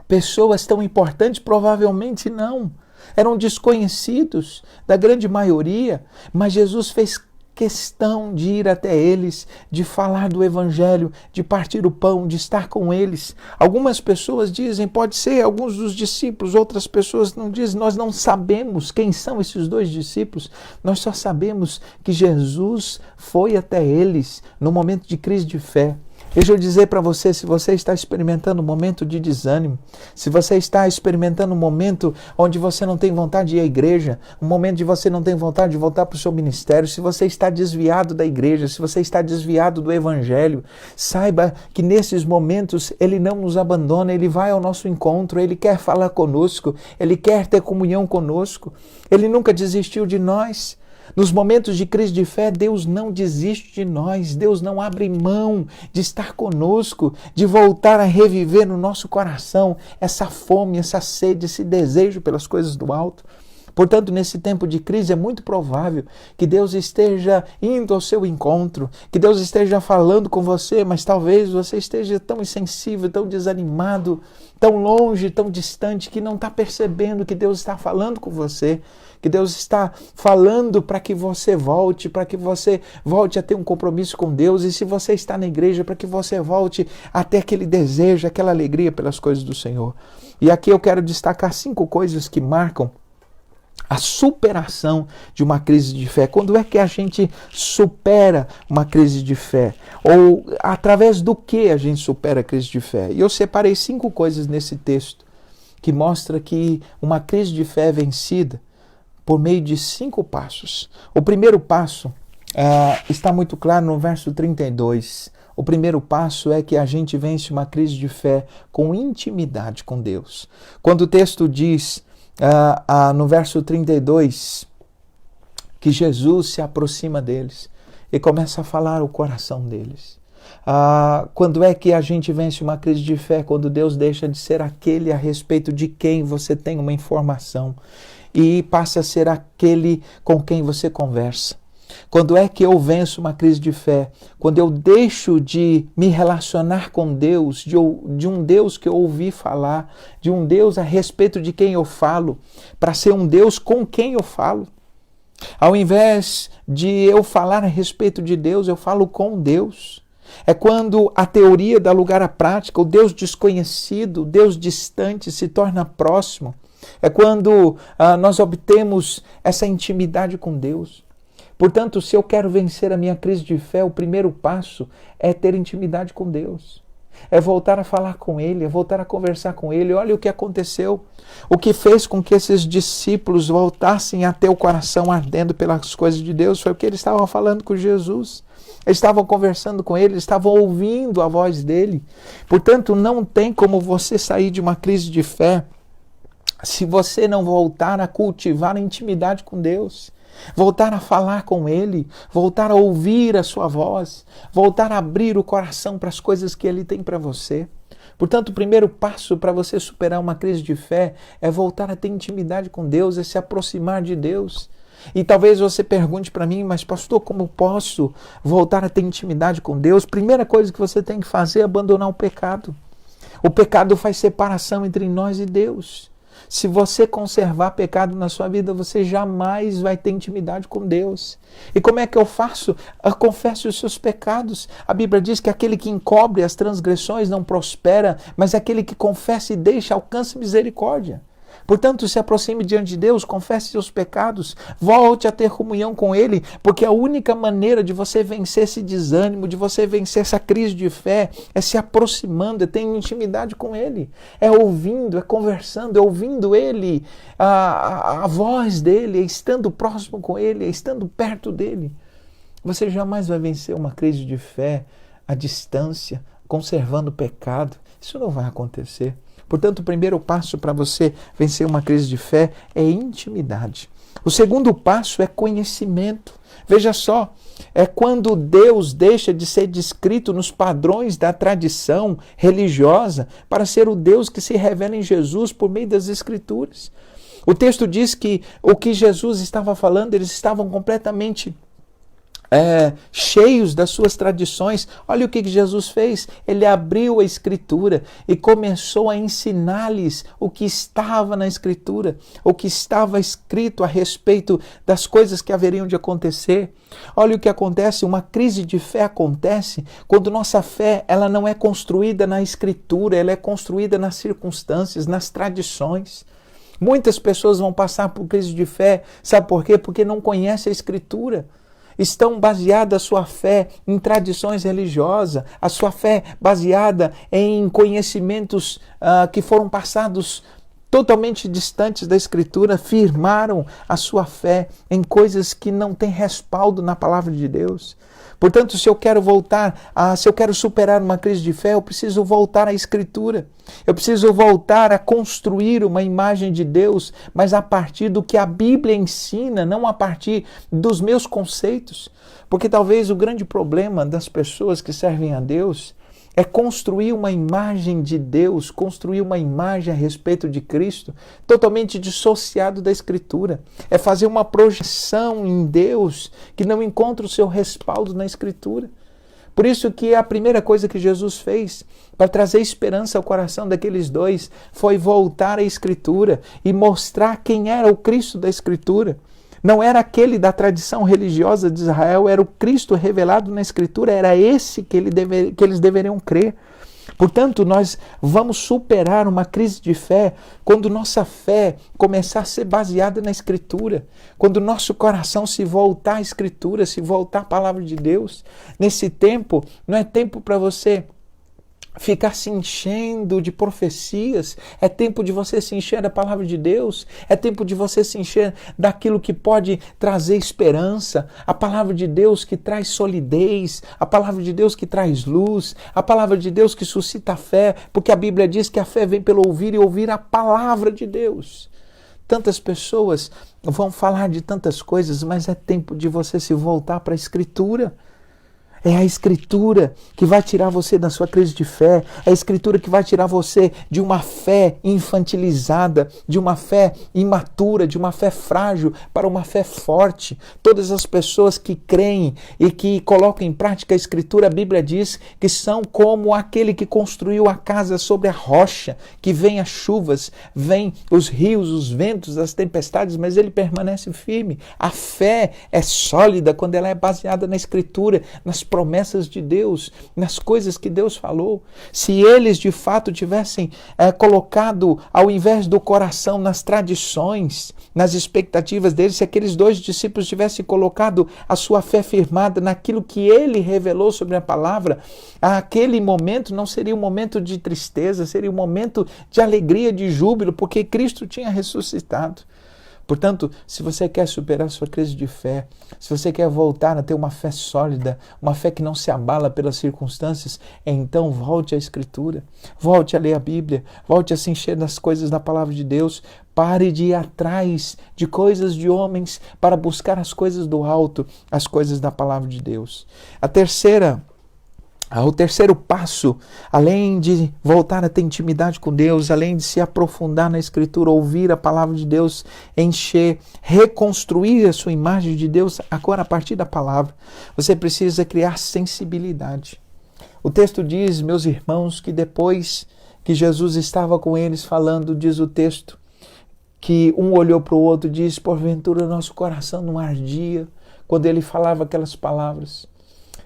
pessoas tão importantes, provavelmente não. Eram desconhecidos da grande maioria, mas Jesus fez questão de ir até eles, de falar do evangelho, de partir o pão, de estar com eles. Algumas pessoas dizem, pode ser alguns dos discípulos, outras pessoas não dizem, nós não sabemos quem são esses dois discípulos, nós só sabemos que Jesus foi até eles no momento de crise de fé. Deixa eu dizer para você, se você está experimentando um momento de desânimo, se você está experimentando um momento onde você não tem vontade de ir à igreja, um momento de você não tem vontade de voltar para o seu ministério, se você está desviado da igreja, se você está desviado do evangelho, saiba que nesses momentos ele não nos abandona, ele vai ao nosso encontro, ele quer falar conosco, ele quer ter comunhão conosco, ele nunca desistiu de nós. Nos momentos de crise de fé, Deus não desiste de nós, Deus não abre mão de estar conosco, de voltar a reviver no nosso coração essa fome, essa sede, esse desejo pelas coisas do alto. Portanto, nesse tempo de crise é muito provável que Deus esteja indo ao seu encontro, que Deus esteja falando com você, mas talvez você esteja tão insensível, tão desanimado, tão longe, tão distante, que não está percebendo que Deus está falando com você, que Deus está falando para que você volte a ter um compromisso com Deus, e se você está na igreja, para que você volte a ter aquele desejo, aquela alegria pelas coisas do Senhor. E aqui eu quero destacar 5 coisas que marcam a superação de uma crise de fé. Quando é que a gente supera uma crise de fé? Ou através do que a gente supera a crise de fé? E eu separei 5 coisas nesse texto que mostra que uma crise de fé é vencida por meio de 5 passos. O primeiro passo está muito claro no verso 32. O primeiro passo é que a gente vence uma crise de fé com intimidade com Deus. Quando o texto diz no verso 32 que Jesus se aproxima deles e começa a falar o coração deles. Quando é que a gente vence uma crise de fé? Quando Deus deixa de ser aquele a respeito de quem você tem uma informação e passa a ser aquele com quem você conversa. Quando é que eu venço uma crise de fé? Quando eu deixo de me relacionar com Deus, de um Deus que eu ouvi falar, de um Deus a respeito de quem eu falo, para ser um Deus com quem eu falo. Ao invés de eu falar a respeito de Deus, eu falo com Deus. É quando a teoria dá lugar à prática, o Deus desconhecido, o Deus distante se torna próximo. É quando nós obtemos essa intimidade com Deus. Portanto, se eu quero vencer a minha crise de fé, o primeiro passo é ter intimidade com Deus. É voltar a falar com Ele, é voltar a conversar com Ele. Olha o que aconteceu. O que fez com que esses discípulos voltassem a ter o coração ardendo pelas coisas de Deus foi o que eles estavam falando com Jesus. Eles estavam conversando com Ele, eles estavam ouvindo a voz dEle. Portanto, não tem como você sair de uma crise de fé se você não voltar a cultivar a intimidade com Deus. Voltar a falar com Ele, voltar a ouvir a sua voz, voltar a abrir o coração para as coisas que Ele tem para você. Portanto, o primeiro passo para você superar uma crise de fé é voltar a ter intimidade com Deus, é se aproximar de Deus. E talvez você pergunte para mim, mas pastor, como posso voltar a ter intimidade com Deus? Primeira coisa que você tem que fazer é abandonar o pecado. O pecado faz separação entre nós e Deus. Se você conservar pecado na sua vida, você jamais vai ter intimidade com Deus. E como é que eu faço? Confesse os seus pecados. A Bíblia diz que aquele que encobre as transgressões não prospera, mas aquele que confessa e deixa alcança misericórdia. Portanto, se aproxime diante de Deus, confesse seus pecados, volte a ter comunhão com Ele, porque a única maneira de você vencer esse desânimo, de você vencer essa crise de fé, é se aproximando, é tendo intimidade com Ele, é ouvindo, é conversando, é ouvindo Ele, a voz dEle, é estando próximo com Ele, é estando perto dEle. Você jamais vai vencer uma crise de fé à distância, conservando o pecado. Isso não vai acontecer. Portanto, o primeiro passo para você vencer uma crise de fé é intimidade. O segundo passo é conhecimento. Veja só, é quando Deus deixa de ser descrito nos padrões da tradição religiosa para ser o Deus que se revela em Jesus por meio das Escrituras. O texto diz que o que Jesus estava falando, eles estavam completamente cheios das suas tradições. Olha o que Jesus fez. Ele abriu a Escritura e começou a ensinar-lhes o que estava na Escritura, o que estava escrito a respeito das coisas que haveriam de acontecer. Olha o que acontece. Uma crise de fé acontece quando nossa fé ela não é construída na Escritura, ela é construída nas circunstâncias, nas tradições. Muitas pessoas vão passar por crise de fé, sabe por quê? Porque não conhecem a Escritura. Estão baseadas a sua fé em tradições religiosas, a sua fé baseada em conhecimentos que foram passados totalmente distantes da Escritura, firmaram a sua fé em coisas que não têm respaldo na palavra de Deus. Portanto, se eu quero se eu quero superar uma crise de fé, eu preciso voltar à Escritura. Eu preciso voltar a construir uma imagem de Deus, mas a partir do que a Bíblia ensina, não a partir dos meus conceitos. Porque talvez o grande problema das pessoas que servem a Deus é construir uma imagem de Deus, construir uma imagem a respeito de Cristo, totalmente dissociado da Escritura. É fazer uma projeção em Deus que não encontra o seu respaldo na Escritura. Por isso que a primeira coisa que Jesus fez para trazer esperança ao coração daqueles dois foi voltar à Escritura e mostrar quem era o Cristo da Escritura. Não era aquele da tradição religiosa de Israel, era o Cristo revelado na Escritura, era esse que eles deveriam crer. Portanto, nós vamos superar uma crise de fé quando nossa fé começar a ser baseada na Escritura, quando nosso coração se voltar à Escritura, se voltar à Palavra de Deus. Nesse tempo, não é tempo para você ficar se enchendo de profecias, é tempo de você se encher da palavra de Deus, é tempo de você se encher daquilo que pode trazer esperança, a palavra de Deus que traz solidez, a palavra de Deus que traz luz, a palavra de Deus que suscita a fé, porque a Bíblia diz que a fé vem pelo ouvir e ouvir a palavra de Deus. Tantas pessoas vão falar de tantas coisas, mas é tempo de você se voltar para a Escritura. É a Escritura que vai tirar você da sua crise de fé. É a Escritura que vai tirar você de uma fé infantilizada, de uma fé imatura, de uma fé frágil para uma fé forte. Todas as pessoas que creem e que colocam em prática a Escritura, a Bíblia diz que são como aquele que construiu a casa sobre a rocha, que vem as chuvas, vem os rios, os ventos, as tempestades, mas ele permanece firme. A fé é sólida quando ela é baseada na Escritura, nas promessas de Deus, nas coisas que Deus falou. Se eles de fato tivessem colocado, ao invés do coração, nas tradições, nas expectativas deles, se aqueles 2 discípulos tivessem colocado a sua fé firmada naquilo que ele revelou sobre a palavra, aquele momento não seria um momento de tristeza, seria um momento de alegria, de júbilo, porque Cristo tinha ressuscitado. Portanto, se você quer superar sua crise de fé, se você quer voltar a ter uma fé sólida, uma fé que não se abala pelas circunstâncias, então volte à Escritura, volte a ler a Bíblia, volte a se encher das coisas da Palavra de Deus. Pare de ir atrás de coisas de homens para buscar as coisas do alto, as coisas da Palavra de Deus. O terceiro passo, além de voltar a ter intimidade com Deus, além de se aprofundar na Escritura, ouvir a palavra de Deus, encher, reconstruir a sua imagem de Deus, agora a partir da palavra, você precisa criar sensibilidade. O texto diz, meus irmãos, que depois que Jesus estava com eles falando, diz o texto, que um olhou para o outro e disse, porventura nosso coração não ardia quando ele falava aquelas palavras.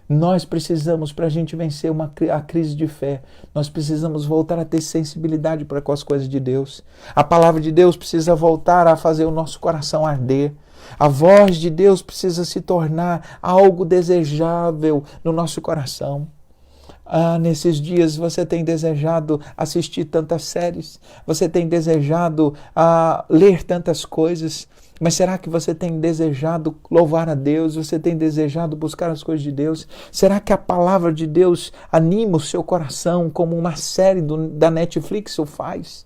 Nós precisamos, para a gente vencer a crise de fé, nós precisamos voltar a ter sensibilidade para com as coisas de Deus. A palavra de Deus precisa voltar a fazer o nosso coração arder. A voz de Deus precisa se tornar algo desejável no nosso coração. Nesses dias você tem desejado assistir tantas séries, você tem desejado ler tantas coisas, mas será que você tem desejado louvar a Deus? Você tem desejado buscar as coisas de Deus? Será que a palavra de Deus anima o seu coração como uma série da Netflix o faz?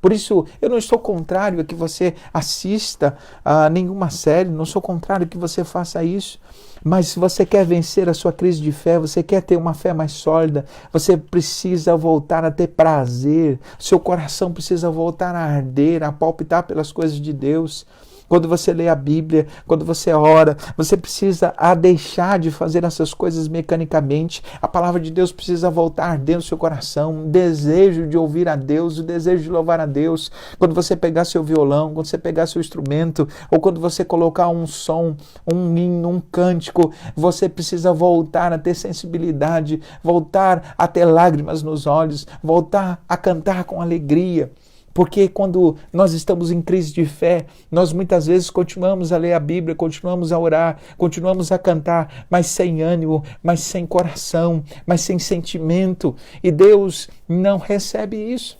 Por isso, eu não estou contrário a que você assista a nenhuma série, não sou contrário a que você faça isso. Mas se você quer vencer a sua crise de fé, você quer ter uma fé mais sólida, você precisa voltar a ter prazer, seu coração precisa voltar a arder, a palpitar pelas coisas de Deus. Quando você lê a Bíblia, quando você ora, você precisa deixar de fazer essas coisas mecanicamente. A palavra de Deus precisa voltar dentro do seu coração, o desejo de ouvir a Deus, o desejo de louvar a Deus. Quando você pegar seu violão, quando você pegar seu instrumento, ou quando você colocar um som, um hino, um cântico, você precisa voltar a ter sensibilidade, voltar a ter lágrimas nos olhos, voltar a cantar com alegria. Porque quando nós estamos em crise de fé, nós muitas vezes continuamos a ler a Bíblia, continuamos a orar, continuamos a cantar, mas sem ânimo, mas sem coração, mas sem sentimento. E Deus não recebe isso.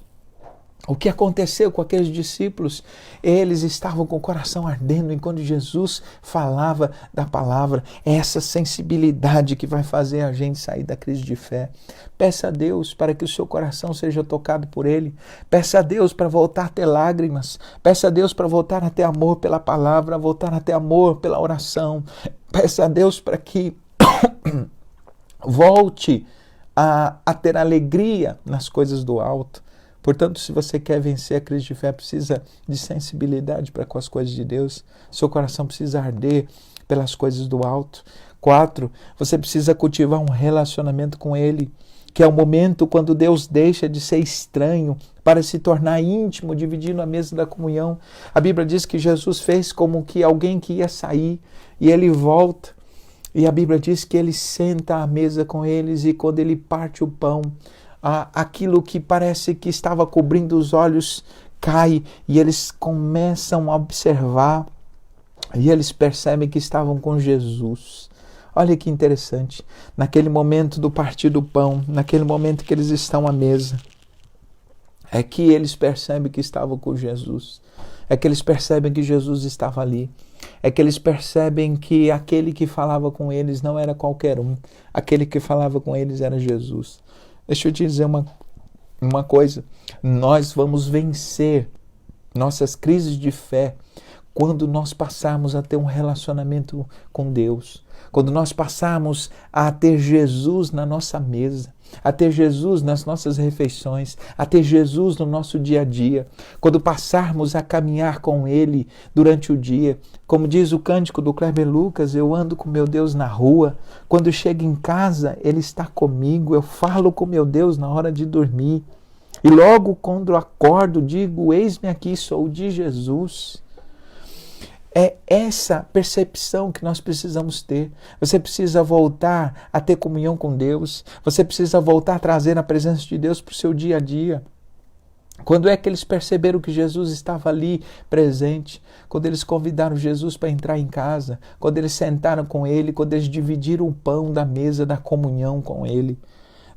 O que aconteceu com aqueles discípulos? Eles estavam com o coração ardendo enquanto Jesus falava da palavra. É essa sensibilidade que vai fazer a gente sair da crise de fé. Peça a Deus para que o seu coração seja tocado por Ele. Peça a Deus para voltar a ter lágrimas. Peça a Deus para voltar a ter amor pela palavra, voltar a ter amor pela oração. Peça a Deus para que volte a ter alegria nas coisas do alto. Portanto, se você quer vencer a crise de fé, precisa de sensibilidade para com as coisas de Deus. Seu coração precisa arder pelas coisas do alto. 4, você precisa cultivar um relacionamento com Ele, que é o momento quando Deus deixa de ser estranho para se tornar íntimo, dividindo a mesa da comunhão. A Bíblia diz que Jesus fez como que alguém que ia sair e Ele volta. E a Bíblia diz que Ele senta à mesa com eles e quando Ele parte o pão, aquilo que parece que estava cobrindo os olhos cai e eles começam a observar e eles percebem que estavam com Jesus. Olha que interessante, naquele momento do partir do pão, naquele momento que eles estão à mesa, é que eles percebem que estavam com Jesus, é que eles percebem que Jesus estava ali, é que eles percebem que aquele que falava com eles não era qualquer um, aquele que falava com eles era Jesus. Deixa eu te dizer uma coisa, nós vamos vencer nossas crises de fé quando nós passarmos a ter um relacionamento com Deus, quando nós passarmos a ter Jesus na nossa mesa, a ter Jesus nas nossas refeições, a ter Jesus no nosso dia a dia, quando passarmos a caminhar com Ele durante o dia. Como diz o cântico do Kleber Lucas, eu ando com meu Deus na rua, quando eu chego em casa, Ele está comigo, eu falo com meu Deus na hora de dormir. E logo quando acordo, digo, eis-me aqui, sou de Jesus. É essa percepção que nós precisamos ter. Você precisa voltar a ter comunhão com Deus. Você precisa voltar a trazer a presença de Deus para o seu dia a dia. Quando é que eles perceberam que Jesus estava ali presente? Quando eles convidaram Jesus para entrar em casa. Quando eles sentaram com Ele. Quando eles dividiram o pão da mesa da comunhão com Ele.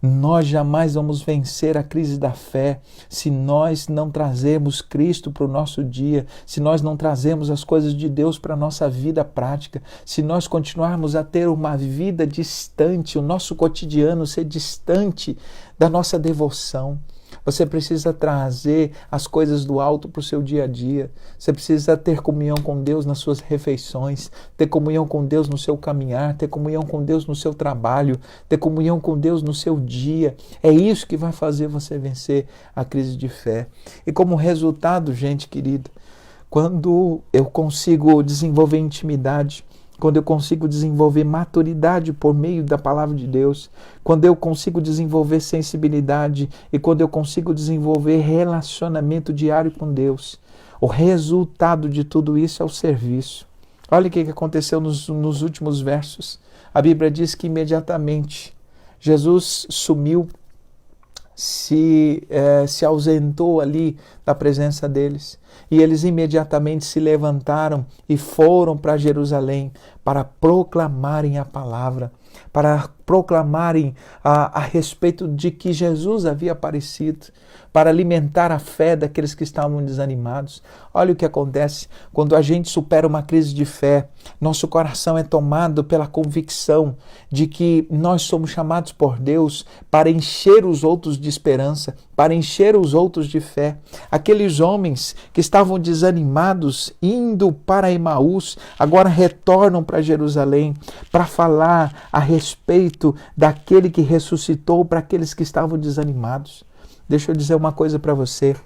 Nós jamais vamos vencer a crise da fé se nós não trazermos Cristo para o nosso dia, se nós não trazermos as coisas de Deus para a nossa vida prática, se nós continuarmos a ter uma vida distante, o nosso cotidiano ser distante da nossa devoção. Você precisa trazer as coisas do alto para o seu dia a dia. Você precisa ter comunhão com Deus nas suas refeições, ter comunhão com Deus no seu caminhar, ter comunhão com Deus no seu trabalho, ter comunhão com Deus no seu dia. É isso que vai fazer você vencer a crise de fé. E como resultado, gente querida, quando eu consigo desenvolver intimidade, quando eu consigo desenvolver maturidade por meio da palavra de Deus, quando eu consigo desenvolver sensibilidade e quando eu consigo desenvolver relacionamento diário com Deus, o resultado de tudo isso é o serviço. Olha o que aconteceu nos últimos versos. A Bíblia diz que imediatamente Jesus sumiu, se ausentou ali da presença deles. E eles imediatamente se levantaram e foram para Jerusalém para proclamarem a palavra, para proclamarem a respeito de que Jesus havia aparecido, para alimentar a fé daqueles que estavam desanimados. Olha o que acontece quando a gente supera uma crise de fé. Nosso coração é tomado pela convicção de que nós somos chamados por Deus para encher os outros de esperança, para encher os outros de fé. Aqueles homens que estavam desanimados, indo para Emaús, agora retornam para Jerusalém para falar a respeito daquele que ressuscitou para aqueles que estavam desanimados. Deixa eu dizer uma coisa para você.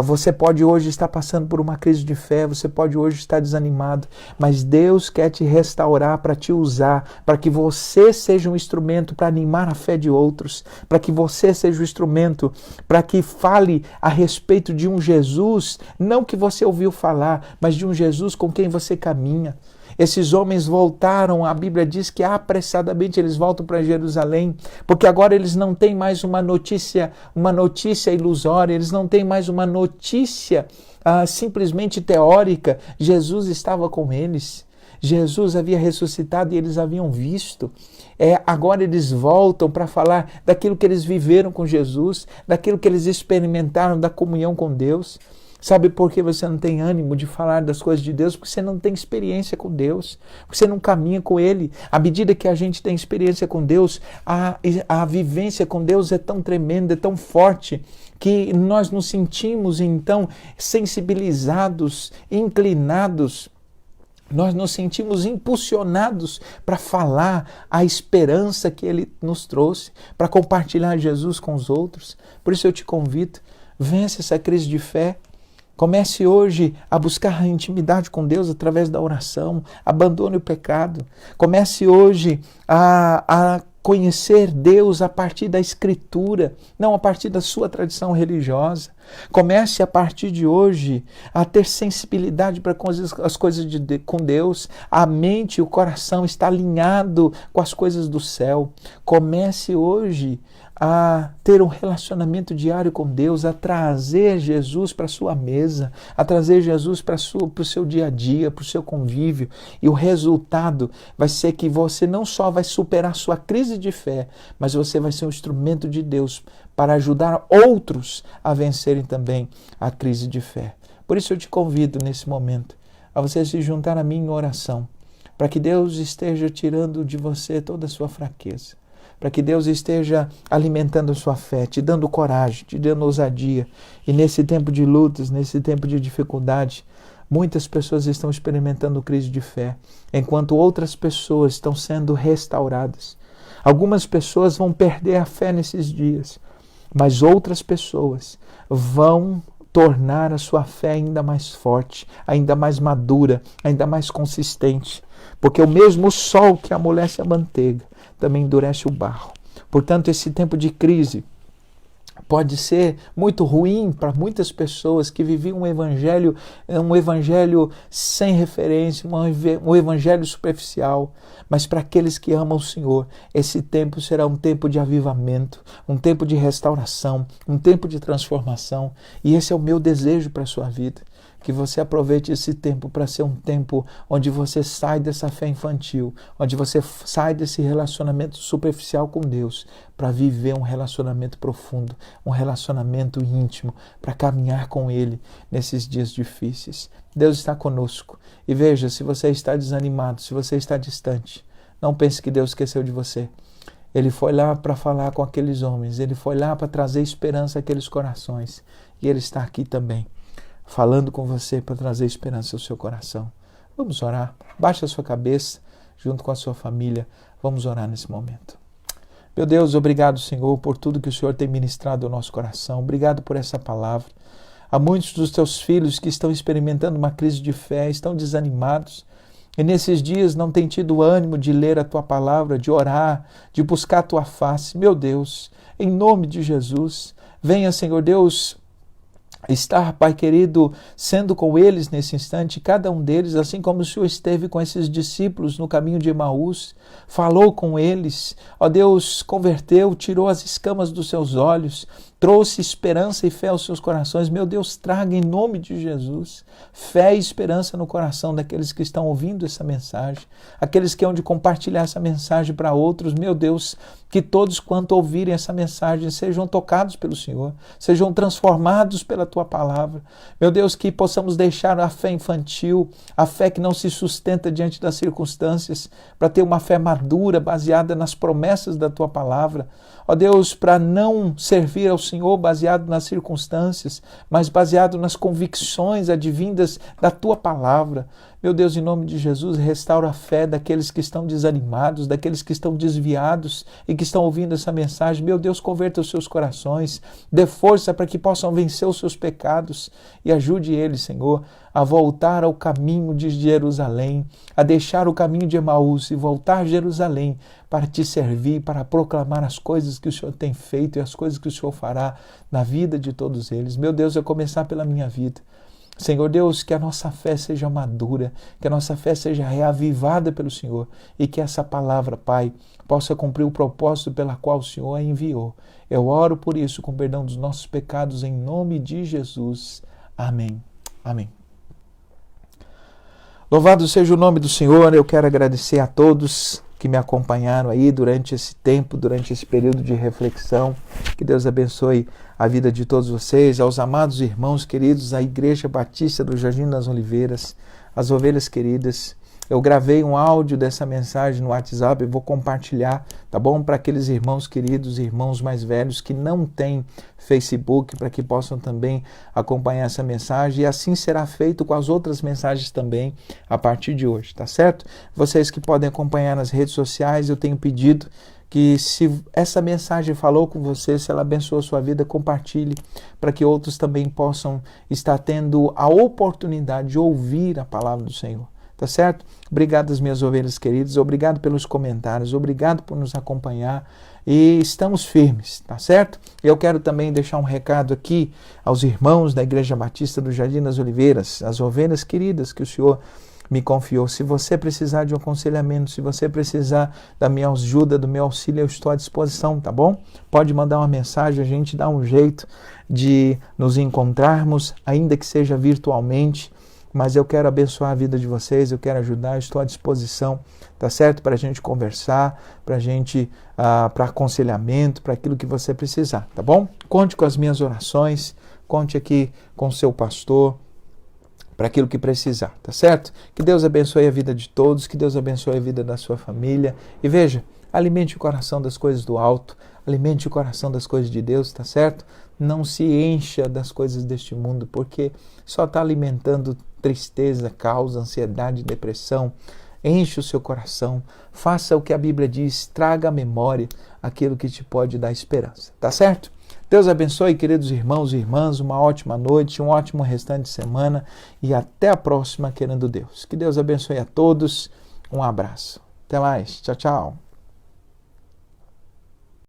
Você pode hoje estar passando por uma crise de fé, você pode hoje estar desanimado, mas Deus quer te restaurar para te usar, para que você seja um instrumento para animar a fé de outros, para que você seja um instrumento para que fale a respeito de um Jesus, não que você ouviu falar, mas de um Jesus com quem você caminha. Esses homens voltaram, a Bíblia diz que apressadamente eles voltam para Jerusalém, porque agora eles não têm mais uma notícia ilusória, eles não têm mais uma notícia simplesmente teórica. Jesus estava com eles, Jesus havia ressuscitado e eles haviam visto. Agora eles voltam para falar daquilo que eles viveram com Jesus, daquilo que eles experimentaram da comunhão com Deus. Sabe por que você não tem ânimo de falar das coisas de Deus? Porque você não tem experiência com Deus, porque você não caminha com Ele. À medida que a gente tem experiência com Deus, a vivência com Deus é tão tremenda, é tão forte, que nós nos sentimos então sensibilizados, inclinados, nós nos sentimos impulsionados para falar a esperança que Ele nos trouxe, para compartilhar Jesus com os outros. Por isso eu te convido, vence essa crise de fé. Comece hoje a buscar a intimidade com Deus através da oração. Abandone o pecado. Comece hoje a conhecer Deus a partir da Escritura, não a partir da sua tradição religiosa. Comece a partir de hoje a ter sensibilidade para as coisas com Deus. A mente e o coração está alinhado com as coisas do céu. Comece hoje a ter um relacionamento diário com Deus, a trazer Jesus para a sua mesa, a trazer Jesus para o seu dia a dia, para o seu convívio. E o resultado vai ser que você não só vai superar sua crise de fé, mas você vai ser um instrumento de Deus para ajudar outros a vencerem também a crise de fé. Por isso eu te convido nesse momento a você se juntar a mim em oração, para que Deus esteja tirando de você toda a sua fraqueza, para que Deus esteja alimentando a sua fé, te dando coragem, te dando ousadia. E nesse tempo de lutas, nesse tempo de dificuldade, Muitas pessoas estão experimentando crise de fé, enquanto outras pessoas estão sendo restauradas. Algumas pessoas vão perder a fé nesses dias, mas outras pessoas vão tornar a sua fé ainda mais forte, ainda mais madura, ainda mais consistente. Porque o mesmo sol que amolece a manteiga também endurece o barro. Portanto, esse tempo de crise pode ser muito ruim para muitas pessoas que viviam um evangelho sem referência, um evangelho superficial. Mas para aqueles que amam o Senhor, esse tempo será um tempo de avivamento, um tempo de restauração, um tempo de transformação. E esse é o meu desejo para a sua vida. Que você aproveite esse tempo para ser um tempo onde você sai dessa fé infantil, onde você sai desse relacionamento superficial com Deus, para viver um relacionamento profundo, um relacionamento íntimo, para caminhar com Ele nesses dias difíceis. Deus está conosco. E veja, se você está desanimado, se você está distante, não pense que Deus esqueceu de você. Ele foi lá para falar com aqueles homens, Ele foi lá para trazer esperança àqueles corações. E Ele está aqui também, falando com você para trazer esperança ao seu coração. Vamos orar. Baixe a sua cabeça junto com a sua família. Vamos orar nesse momento. Meu Deus, obrigado, Senhor, por tudo que o Senhor tem ministrado ao nosso coração. Obrigado por essa palavra. Há muitos dos teus filhos que estão experimentando uma crise de fé, estão desanimados. E nesses dias não têm tido ânimo de ler a tua palavra, de orar, de buscar a tua face. Meu Deus, em nome de Jesus, venha, Senhor Deus, estar, Pai querido, sendo com eles nesse instante, cada um deles, assim como o Senhor esteve com esses discípulos no caminho de Emaús, falou com eles, ó Deus, converteu, tirou as escamas dos seus olhos, trouxe esperança e fé aos seus corações. Meu Deus, traga em nome de Jesus fé e esperança no coração daqueles que estão ouvindo essa mensagem, aqueles que hão de compartilhar essa mensagem para outros. Meu Deus, que todos quanto ouvirem essa mensagem sejam tocados pelo Senhor, sejam transformados pela tua palavra. Meu Deus, que possamos deixar a fé infantil, a fé que não se sustenta diante das circunstâncias, para ter uma fé madura, baseada nas promessas da tua palavra. Ó Deus, para não servir ao Senhor baseado nas circunstâncias, mas baseado nas convicções advindas da tua palavra. Meu Deus, em nome de Jesus, restaura a fé daqueles que estão desanimados, daqueles que estão desviados e que estão ouvindo essa mensagem. Meu Deus, converta os seus corações, dê força para que possam vencer os seus pecados e ajude eles, Senhor, a voltar ao caminho de Jerusalém, a deixar o caminho de Emaús e voltar a Jerusalém para te servir, para proclamar as coisas que o Senhor tem feito e as coisas que o Senhor fará na vida de todos eles. Meu Deus, eu começar pela minha vida. Senhor Deus, que a nossa fé seja madura, que a nossa fé seja reavivada pelo Senhor e que essa palavra, Pai, possa cumprir o propósito pela qual o Senhor a enviou. Eu oro por isso com perdão dos nossos pecados em nome de Jesus. Amém. Amém. Louvado seja o nome do Senhor. Eu quero agradecer a todos que me acompanharam aí durante esse tempo, durante esse período de reflexão. Que Deus abençoe a vida de todos vocês, aos amados irmãos queridos, à Igreja Batista do Jardim das Oliveiras, as ovelhas queridas. Eu gravei um áudio dessa mensagem no WhatsApp e vou compartilhar, tá bom? Para aqueles irmãos queridos, irmãos mais velhos que não têm Facebook, para que possam também acompanhar essa mensagem. E assim será feito com as outras mensagens também a partir de hoje, tá certo? Vocês que podem acompanhar nas redes sociais, eu tenho pedido que se essa mensagem falou com você, se ela abençoou a sua vida, compartilhe para que outros também possam estar tendo a oportunidade de ouvir a palavra do Senhor. Tá certo? Obrigado às minhas ovelhas queridas, obrigado pelos comentários, obrigado por nos acompanhar e estamos firmes, tá certo? Eu quero também deixar um recado aqui aos irmãos da Igreja Batista do Jardim das Oliveiras, as ovelhas queridas que o Senhor me confiou. Se você precisar de um aconselhamento, se você precisar da minha ajuda, do meu auxílio, eu estou à disposição, tá bom? Pode mandar uma mensagem, a gente dá um jeito de nos encontrarmos, ainda que seja virtualmente, mas eu quero abençoar a vida de vocês, eu quero ajudar, estou à disposição, tá certo? Para a gente conversar, para a gente, para aconselhamento, para aquilo que você precisar, tá bom? Conte com as minhas orações, conte aqui com o seu pastor, para aquilo que precisar, tá certo? Que Deus abençoe a vida de todos, que Deus abençoe a vida da sua família. E veja, Alimente o coração das coisas do alto, alimente o coração das coisas de Deus, tá certo? Não se encha das coisas deste mundo, porque só está alimentando tristeza, causa, ansiedade, depressão. Enche o seu coração, faça o que a Bíblia diz, traga à memória aquilo que te pode dar esperança, tá certo? Deus abençoe, queridos irmãos e irmãs, uma ótima noite, um ótimo restante de semana e até a próxima, querendo Deus. Que Deus abençoe a todos, um abraço. Até mais, tchau, tchau.